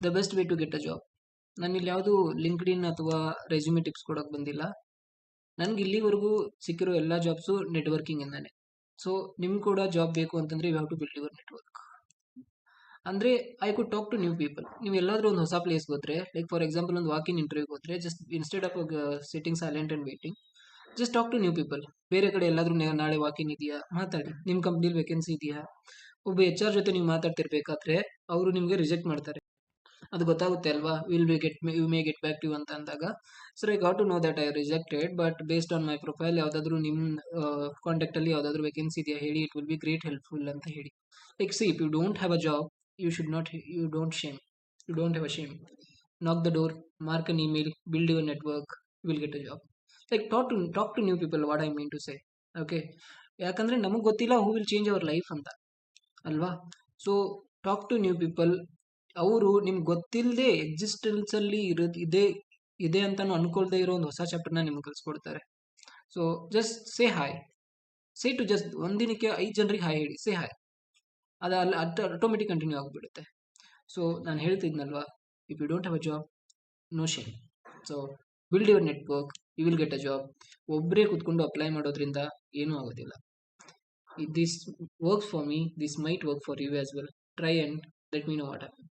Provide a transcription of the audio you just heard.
The best way to get a job. ನಾನು ಇಲ್ಲಿ ಯಾವುದು ಲಿಂಕ್ಡ್ ಇನ್ ಅಥವಾ ರೆಸ್ಯೂಮೆ ಟಿಪ್ಸ್ ಕೊಡೋಕೆ ಬಂದಿಲ್ಲ. ನನಗೆ ಇಲ್ಲಿವರೆಗೂ ಸಿಕ್ಕಿರೋ ಎಲ್ಲ ಜಾಬ್ಸು ನೆಟ್ವರ್ಕಿಂಗ್ ಇಂದಾನೆ. ಸೊ ನಿಮ್ಗೆ ಕೂಡ ಜಾಬ್ ಬೇಕು ಅಂತಂದ್ರೆ you have to build your network. ಅಂದ್ರೆ I could talk to new people. ನೀವು ಎಲ್ಲಾದ್ರೂ ಒಂದು ಹೊಸ ಪ್ಲೇಸ್ ಹೋದ್ರೆ, ಲೈಕ್ ಫಾರ್ ಎಕ್ಸಾಂಪಲ್ ಒಂದು ವಾಕಿನ್ ಇಂಟರ್ವ್ಯೂ ಹೋದ್ರೆ, just instead of sitting silent and waiting, just talk to new people. ಬೇರೆ ಕಡೆ ಎಲ್ಲಾದ್ರೂ ನಾಳೆ ವಾಕಿನ್ ಇದೆಯಾ ಮಾತಾಡಿ, ನಿಮ್ಮ ಕಂಪ್ನಿಲಿ ವೇಕೆನ್ಸಿ ಇದೆಯಾ. ಒಬ್ಬ ಎಚ್ ಆರ್ ಜೊತೆ ನೀವು ಮಾತಾಡ್ತಿರ್ಬೇಕಾದ್ರೆ ಅವರು ನಿಮಗೆ ರಿಜೆಕ್ಟ್ ಮಾಡ್ತಾರೆ, ಅದು ಗೊತ್ತಾಗುತ್ತೆ ಅಲ್ವಾ. You may get back to you ಅಂತ ಅಂದಾಗ, sir I got to know that I rejected, but based on my profile ಯಾವ್ದಾದ್ರು ನಿಮ್ಮ ಕಾಂಟ್ಯಾಕ್ಟ್ ಅಲ್ಲಿ ಯಾವ್ದಾದ್ರು ವೇಕೆನ್ಸಿ ಇದೆಯಾ ಹೇಳಿ, it will be great helpful ಅಂತ ಹೇಳಿ. Like see, if you don't have a job, you should not, you don't shame, you don't have a shame. Knock the door, mark an email, build your network, you will get a job. Like talk to new people, what I mean to say. Okay, ಯಾಕಂದ್ರೆ ನಮಗೆ ಗೊತ್ತಿಲ್ಲ who will change our life ಅಂತ ಅಲ್ವಾ. So talk to new people. ಅವರು ನಿಮ್ಗೆ ಗೊತ್ತಿಲ್ಲದೆ existence ಅಲ್ಲಿ ಇದೆ ಅಂತಾನು ಅನ್ಕೊಳ್ದೆ ಇರೋ ಒಂದು ಹೊಸ ಚಾಪ್ಟರ್ನ ನಿಮ್ಗೆ ಕಲ್ಸ್ಕೊಡ್ತಾರೆ. So just say hi, say to just ಒಂದಿನಕ್ಕೆ 5 ಜನರಿಗೆ ಹಾಯ್ ಹೇಳಿ, ಸೇ ಹಾಯ್. ಅದು ಅಲ್ಲಿ ಆಟೋಮೆಟಿಕ್ ಕಂಟಿನ್ಯೂ ಆಗಿಬಿಡುತ್ತೆ. ಸೊ ನಾನು ಹೇಳ್ತಿದ್ನಲ್ವಾ, if you don't have a job, no shame. So build your network, you will get a job. ಒಬ್ಬರೇ ಕೂತ್ಕೊಂಡು ಅಪ್ಲೈ ಮಾಡೋದ್ರಿಂದ ಏನೂ ಆಗೋದಿಲ್ಲ. This works for me, this might work for you as well. Try and let me know what happen.